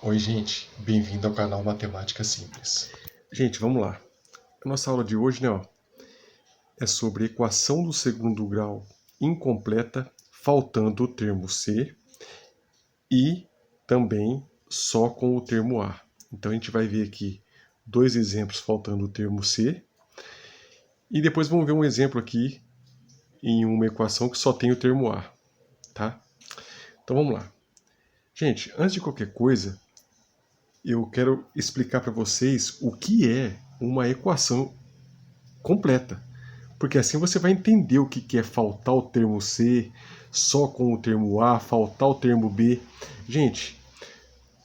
Oi, gente, bem-vindo ao canal Matemática Simples. Gente, vamos lá. A nossa aula de hoje, né, ó, é sobre equação do segundo grau incompleta, faltando o termo C e também só com o termo A. Então a gente vai ver aqui dois exemplos faltando o termo C e depois vamos ver um exemplo aqui em uma equação que só tem o termo A, tá? Então vamos lá. Gente, antes de qualquer coisa, eu quero explicar para vocês o que é uma equação completa. Porque assim você vai entender o que é faltar o termo C, só com o termo A, faltar o termo B. Gente,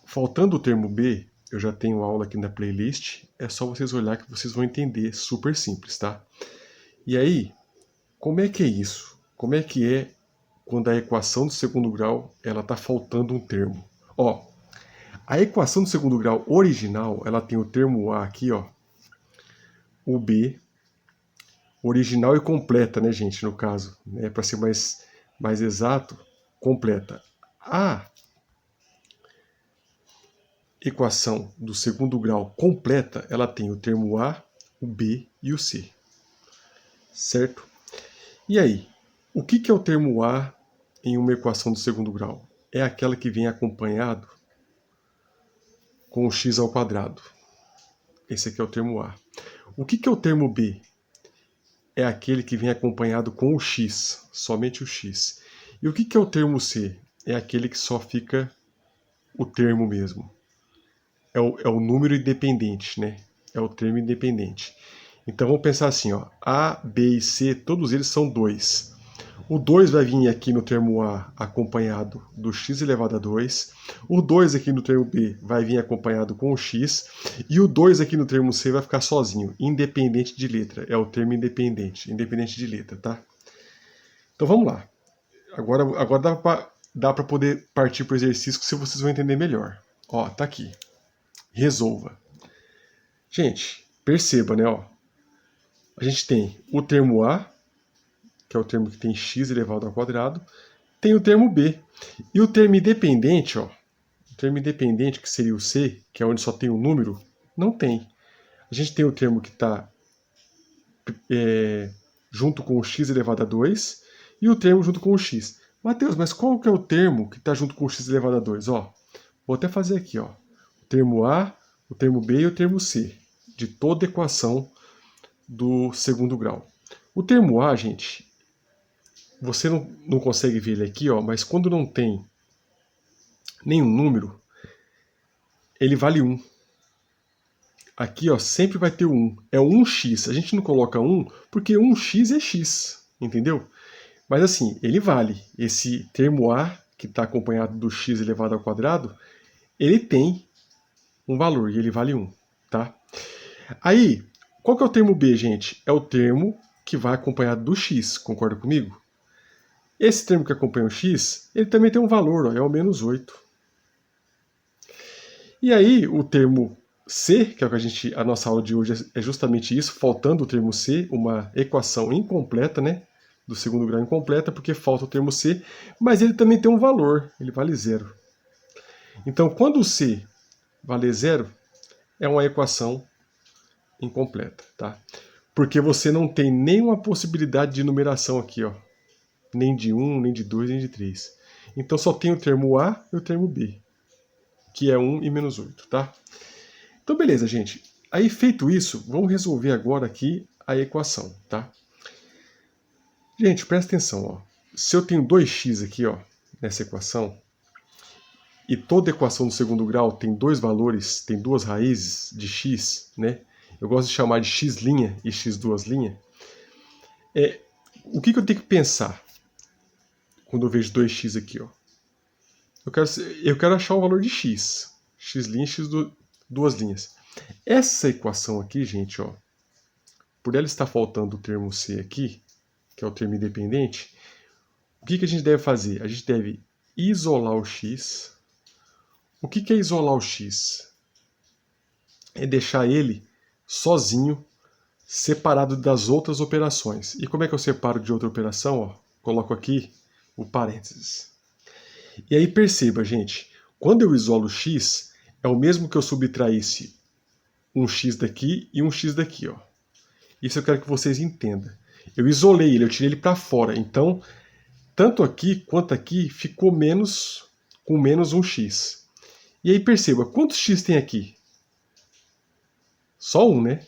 faltando o termo B, eu já tenho aula aqui na playlist, é só vocês olhar que vocês vão entender, super simples, tá? E aí, como é que é isso? Como é que é quando a equação do segundo grau ela está faltando um termo? Ó, a equação do segundo grau original, ela tem o termo A aqui, ó, o B, original e completa, né, gente, no caso, né, para ser mais exato, completa. A equação do segundo grau completa, ela tem o termo A, o B e o C, certo? E aí, o que é o termo A em uma equação do segundo grau? É aquela que vem acompanhado com o x ao quadrado. Esse aqui é o termo A. O que é o termo B? É aquele que vem acompanhado com o x, somente o x. E o que é o termo C? É aquele que só fica o termo mesmo. É o número independente, né? É o termo independente. Então vamos pensar assim, ó. A, B e C, todos eles são 2. O 2 vai vir aqui no termo A acompanhado do x elevado a 2. O 2 aqui no termo B vai vir acompanhado com o x. E o 2 aqui no termo C vai ficar sozinho, independente de letra. É o termo independente, independente de letra, tá? Então vamos lá. Agora dá para poder partir para o exercício que vocês vão entender melhor. Ó, tá aqui. Resolva. Gente, perceba, né? Ó, a gente tem o termo A, que é o termo que tem x elevado ao quadrado, tem o termo B. E o termo independente, ó, o termo independente, que seria o C, que é onde só tem o número, não tem. A gente tem o termo que está junto com o x elevado a 2 e o termo junto com o x. Mateus, mas qual que é o termo que está junto com o x elevado a 2? Ó, vou até fazer aqui, ó. O termo A, o termo B e o termo C, de toda equação do segundo grau. O termo A, gente, você não consegue ver ele aqui, ó, mas quando não tem nenhum número, ele vale 1. Aqui, ó, sempre vai ter o 1. É o 1x. A gente não coloca 1 porque 1x é x, entendeu? Mas assim, ele vale. Esse termo A, que está acompanhado do x elevado ao quadrado, ele tem um valor e ele vale 1, tá? Aí, qual que é o termo B, gente? É o termo que vai acompanhado do x, concorda comigo? Esse termo que acompanha o x, ele também tem um valor, ó, é o menos 8. E aí, o termo C, que é o que a nossa aula de hoje é justamente isso, faltando o termo C, uma equação incompleta, né? Do segundo grau incompleta, porque falta o termo C, mas ele também tem um valor, ele vale 0. Então, quando o C vale 0, é uma equação incompleta, tá? Porque você não tem nenhuma possibilidade de numeração aqui, ó. Nem de 1, nem de 2, nem de 3. Então só tem o termo A e o termo B, que é 1 e menos 8, tá? Então beleza, gente. Aí feito isso, vamos resolver agora aqui a equação, tá? Gente, presta atenção, ó. Se eu tenho 2x aqui, ó, nessa equação, e toda equação do segundo grau tem dois valores, tem duas raízes de x, né? Eu gosto de chamar de x' e x duas linhas. O que eu tenho que pensar quando eu vejo 2x aqui, ó? Eu quero achar o valor de x. X' e x duas linhas. Essa equação aqui, gente, ó, por ela estar faltando o termo C aqui, que é o termo independente, o que a gente deve fazer? A gente deve isolar o x. O que é isolar o x? É deixar ele sozinho, separado das outras operações. E como é que eu separo de outra operação? Ó, coloco aqui o parênteses. E aí perceba, gente, quando eu isolo x, é o mesmo que eu subtraísse um x daqui e um x daqui, ó. Isso eu quero que vocês entendam. Eu isolei ele, eu tirei ele para fora. Então, tanto aqui quanto aqui ficou menos com menos um x. E aí perceba, quantos x tem aqui? Só um, né?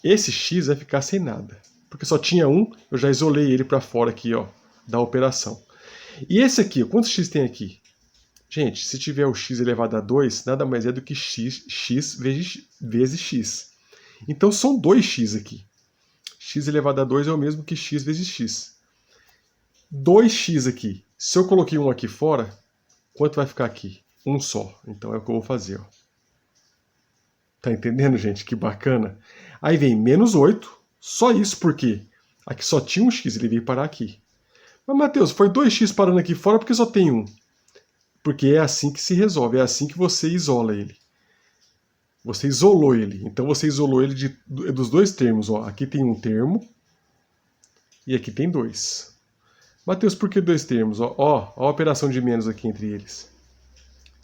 Esse x vai ficar sem nada. Porque só tinha um, eu já isolei ele para fora aqui, ó, da operação. E esse aqui, quantos x tem aqui? Gente, se tiver o x elevado a 2, nada mais é do que x vezes x. Então são 2x aqui. X elevado a 2 é o mesmo que x vezes x. 2x aqui. Se eu coloquei um aqui fora, quanto vai ficar aqui? Um só. Então é o que eu vou fazer, ó. Tá entendendo, gente? Que bacana. Aí vem menos 8. Só isso porque aqui só tinha um x, ele veio parar aqui. Mas, Matheus, foi 2x parando aqui fora porque só tem um. Porque é assim que se resolve, é assim que você isola ele. Você isolou ele. Então você isolou ele dos dois termos. Ó. Aqui tem um termo e aqui tem dois. Matheus, por que dois termos? Ó, a operação de menos aqui entre eles.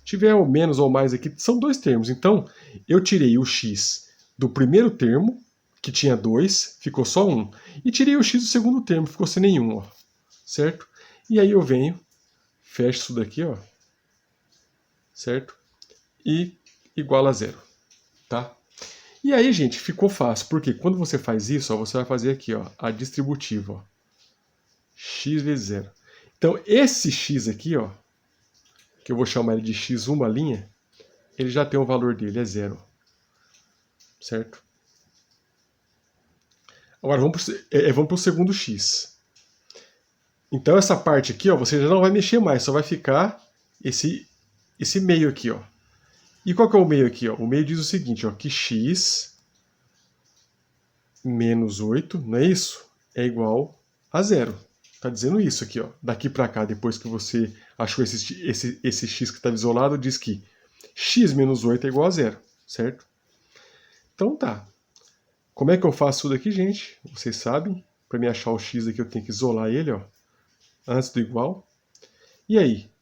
Tiver o menos ou mais aqui, são dois termos. Então, eu tirei o x do primeiro termo, que tinha 2, ficou só 1. E tirei o x do segundo termo, ficou sem nenhum. Ó. Certo? E aí eu venho, fecho isso daqui, ó. Certo? E igual a zero. Tá? E aí, gente, ficou fácil, porque quando você faz isso, ó, você vai fazer aqui, ó, a distributiva, ó, x vezes zero. Então, esse x aqui, ó, que eu vou chamar ele de x uma linha, ele já tem o valor dele, é zero. Certo? Agora, vamos para o segundo x. Então, essa parte aqui, ó, você já não vai mexer mais, só vai ficar esse meio aqui, ó. E qual que é o meio aqui? Ó? O meio diz o seguinte, ó, que x menos 8, não é isso? É igual a zero. Está dizendo isso aqui. Ó. Daqui para cá, depois que você achou esse x que estava isolado, diz que x menos 8 é igual a zero, certo? Então tá. Como é que eu faço isso daqui, gente? Vocês sabem. Para me achar o x aqui, eu tenho que isolar ele, ó, antes do igual. E aí?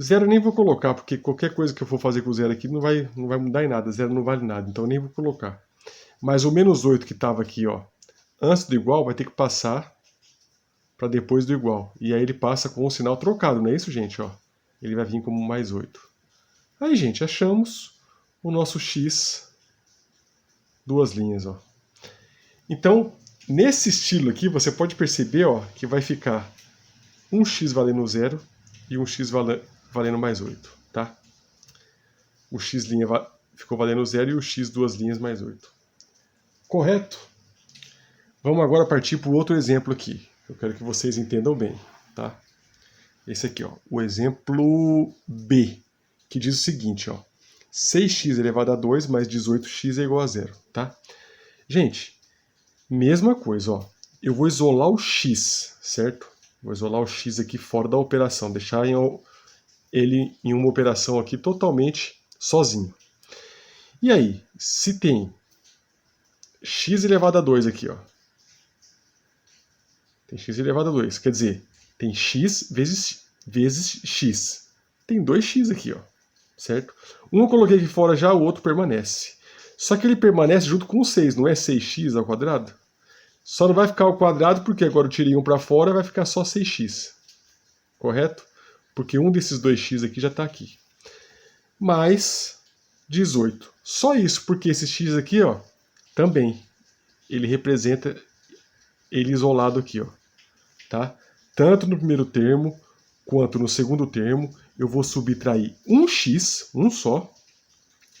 Zero eu nem vou colocar, porque qualquer coisa que eu for fazer com zero aqui não vai mudar em nada. Zero não vale nada, então eu nem vou colocar. Mas o menos 8 que estava aqui, ó, antes do igual, vai ter que passar para depois do igual. E aí ele passa com o sinal trocado, não é isso, gente? Ó? Ele vai vir como mais 8. Aí, gente, achamos o nosso x, duas linhas. Ó. Então, nesse estilo aqui, você pode perceber, ó, que vai ficar um x valendo 0 e um x valendo mais 8, tá? O x' ficou valendo 0 e o x duas linhas mais 8. Correto? Vamos agora partir para o outro exemplo aqui. Eu quero que vocês entendam bem, tá? Esse aqui, ó, o exemplo B, que diz o seguinte, ó, 6x elevado a 2 mais 18x é igual a 0, tá? Gente, mesma coisa, ó, eu vou isolar o x, certo? Vou isolar o x aqui fora da operação, deixar ele em uma operação aqui totalmente sozinho. E aí, se tem x elevado a 2 aqui, ó. Tem x elevado a 2, quer dizer, tem x vezes x. Tem 2x aqui, ó, certo? Um eu coloquei aqui fora já, o outro permanece. Só que ele permanece junto com o 6, não é 6x ao quadrado? Só não vai ficar ao quadrado porque agora eu tirei um para fora e vai ficar só 6x. Correto? Porque um desses 2x aqui já está aqui. Mais 18. Só isso, porque esse x aqui, ó, também, ele representa ele isolado aqui, ó, tá? Tanto no primeiro termo quanto no segundo termo, eu vou subtrair um x, um só,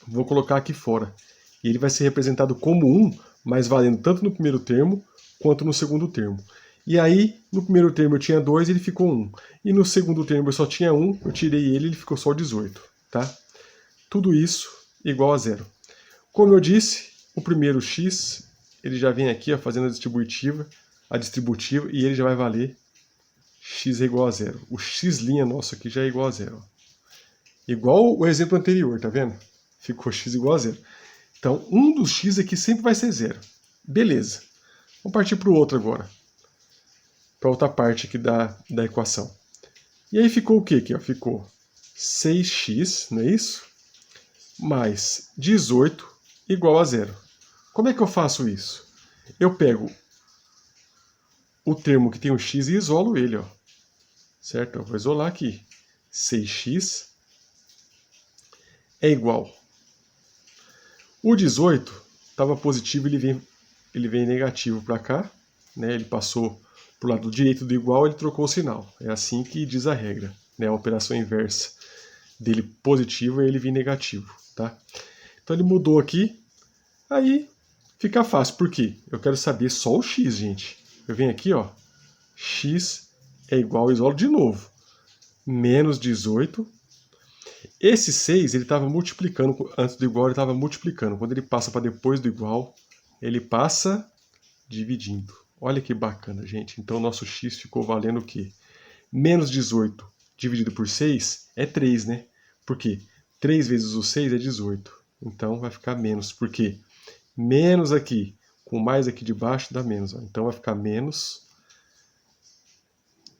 vou colocar aqui fora. E ele vai ser representado como 1, mas valendo tanto no primeiro termo quanto no segundo termo. E aí, no primeiro termo eu tinha 2, ele ficou 1. E no segundo termo eu só tinha 1, eu tirei ele ficou só 18, tá? Tudo isso igual a zero. Como eu disse, o primeiro x, ele já vem aqui ó, fazendo a distributiva, e ele já vai valer x é igual a zero. O x' nosso aqui já é igual a zero. Igual o exemplo anterior, tá vendo? Ficou x igual a zero. Então, um dos x aqui sempre vai ser zero. Beleza. Vamos partir para o outro agora. Para outra parte aqui da equação. E aí ficou o quê aqui? Ó? Ficou 6x, não é isso? mais 18 igual a zero. Como é que eu faço isso? Eu pego o termo que tem o x e isolo ele, ó. Certo? Eu vou isolar aqui. 6x é igual. O 18 estava positivo, ele vem negativo para cá, né? Ele passou para o lado direito do igual, ele trocou o sinal. É assim que diz a regra, né? A operação inversa dele positivo e ele vir negativo, tá? Então ele mudou aqui, aí fica fácil. Por quê? Eu quero saber só o x, gente. Eu venho aqui, ó, x é igual, isolo de novo, menos 18. Esse 6, ele estava multiplicando, antes do igual ele estava multiplicando. Quando ele passa para depois do igual, ele passa dividindo. Olha que bacana, gente. Então, o nosso x ficou valendo o quê? Menos 18 dividido por 6 é 3, né? Por quê? 3 vezes o 6 é 18. Então, vai ficar menos. Por quê? Menos aqui, com mais aqui de baixo, dá menos. Ó. Então, vai ficar menos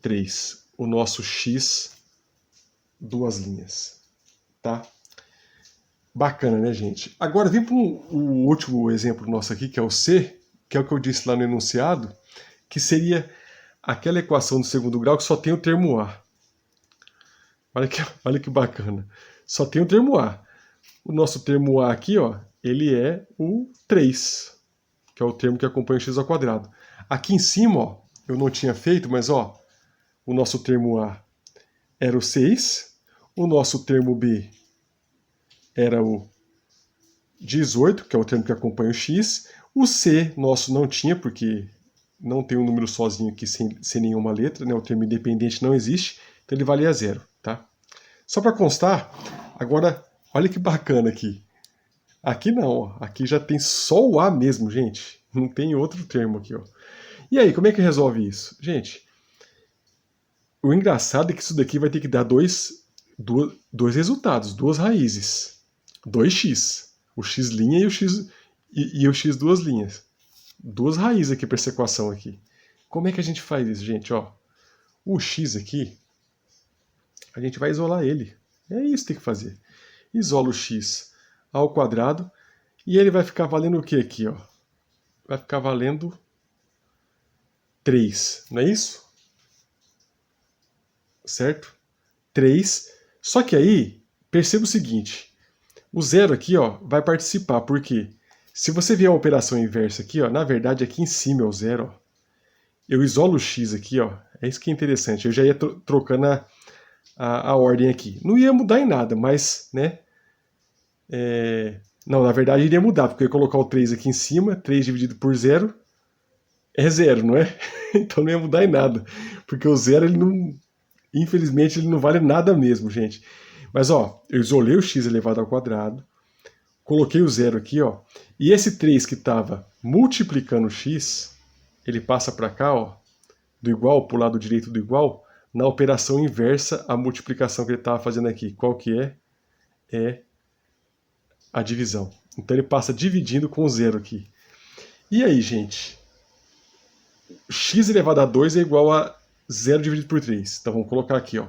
3. O nosso x, duas linhas. Tá? Bacana, né, gente? Agora, vem para o último exemplo nosso aqui, que é o C, que é o que eu disse lá no enunciado, que seria aquela equação do segundo grau que só tem o termo A. Olha que bacana. Só tem o termo A. O nosso termo A aqui, ó, ele é o 3, que é o termo que acompanha o x ao quadrado. Aqui em cima, ó, eu não tinha feito, mas ó, o nosso termo A era o 6, o nosso termo B era o 18, que é o termo que acompanha o x. O C nosso não tinha, porque não tem um número sozinho aqui sem nenhuma letra, né? O termo independente não existe, então ele valia 0, tá? Só para constar, agora, olha que bacana aqui. Aqui não, ó. Aqui já tem só o A mesmo, gente. Não tem outro termo aqui, ó. E aí, como é que resolve isso? Gente, o engraçado é que isso daqui vai ter que dar dois resultados, duas raízes. 2x. O x' e o x duas linhas. Duas raízes aqui para essa equação aqui. Como é que a gente faz isso, gente? Ó, o x aqui, a gente vai isolar ele. É isso que tem que fazer. Isola o x ao quadrado e ele vai ficar valendo o que aqui? Ó? Vai ficar valendo 3, não é isso? Certo? 3. Só que aí, perceba o seguinte. O zero aqui, ó, vai participar, por quê? Se você vier a operação inversa aqui, ó, na verdade aqui em cima é o zero, ó. Eu isolo o x aqui, ó. É isso que é interessante. Eu já ia trocando a ordem aqui. Não ia mudar em nada, mas, né? Não, na verdade iria mudar, porque eu ia colocar o 3 aqui em cima, 3 dividido por 0 é 0, não é? Então não ia mudar em nada, porque o 0, ele não... Infelizmente, ele não vale nada mesmo, gente. Mas, ó, eu isolei o x elevado ao quadrado, coloquei o 0 aqui, ó, e esse 3 que estava multiplicando o x, ele passa para cá, ó, do igual para o lado direito do igual, na operação inversa à multiplicação que ele estava fazendo aqui. Qual que é? É a divisão. Então ele passa dividindo com o 0 aqui. E aí, gente? X elevado a 2 é igual a 0 dividido por 3. Então vamos colocar aqui, ó.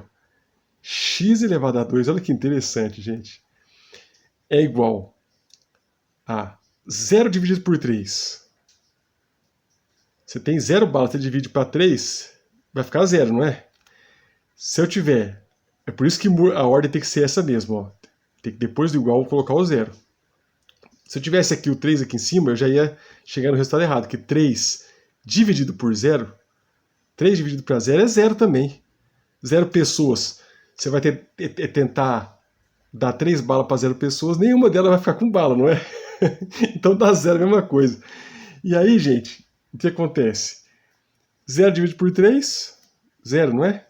X elevado a 2, olha que interessante, gente. É igual a 0 dividido por 3. Você tem 0 balas, você divide para 3, vai ficar 0, não é? Se eu tiver... É por isso que a ordem tem que ser essa mesmo, ó. Tem que, depois do igual, colocar o 0. Se eu tivesse aqui o 3 aqui em cima, eu já ia chegar no resultado errado, que 3 dividido por 0, 3 dividido para 0 é 0 também. 0 pessoas. Você vai tentar dar 3 balas para 0 pessoas, nenhuma delas vai ficar com bala, não é? Então dá 0 a mesma coisa. E aí, gente, o que acontece? 0 dividido por 3, 0, não é?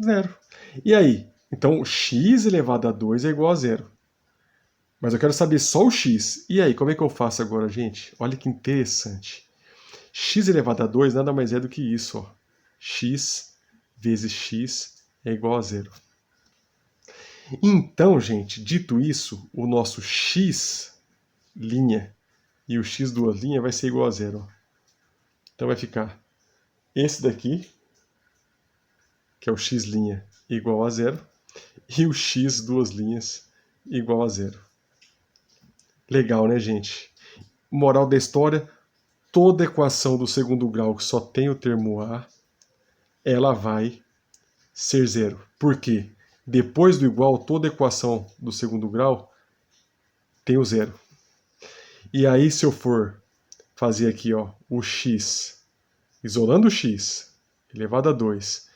0. E aí? Então, x elevado a 2 é igual a 0. Mas eu quero saber só o x. E aí, como é que eu faço agora, gente? Olha que interessante. X elevado a 2 nada mais é do que isso, ó. X vezes x é igual a 0. Então, gente, dito isso, o nosso x' e o x duas linhas vai ser igual a 0. Ó. Então vai ficar esse daqui, que é o x' igual a 0. e o x, duas linhas, igual a zero. Legal, né, gente? Moral da história, toda equação do segundo grau que só tem o termo a, ela vai ser zero. Por quê? Depois do igual, toda equação do segundo grau tem o zero. E aí, se eu for fazer aqui, ó, o x, isolando o x, elevado a 2,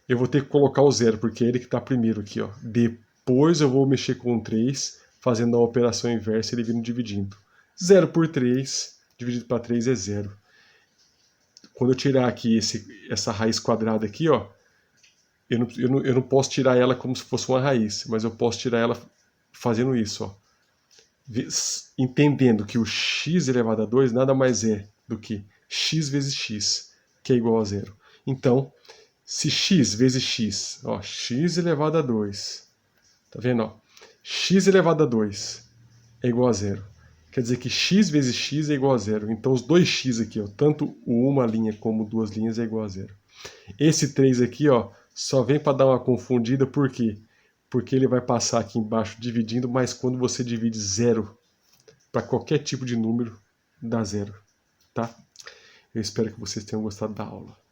eu vou ter que colocar o zero, porque é ele que está primeiro aqui, ó. Depois eu vou mexer com o 3, fazendo a operação inversa, ele vindo dividindo. 0 por 3, dividido para 3 é 0. Quando eu tirar aqui essa raiz quadrada aqui, ó, eu não posso tirar ela como se fosse uma raiz, mas eu posso tirar ela fazendo isso, ó. Entendendo que o x elevado a 2 nada mais é do que x vezes x, que é igual a zero. Então, se x vezes x, ó, x elevado a 2, tá vendo? Ó, x elevado a 2 é igual a zero. Quer dizer que x vezes x é igual a zero. Então, os dois x aqui, ó, tanto uma linha como duas linhas é igual a zero. Esse 3 aqui, ó, só vem para dar uma confundida, por quê? Porque ele vai passar aqui embaixo dividindo, mas quando você divide zero para qualquer tipo de número, dá zero, tá? Eu espero que vocês tenham gostado da aula.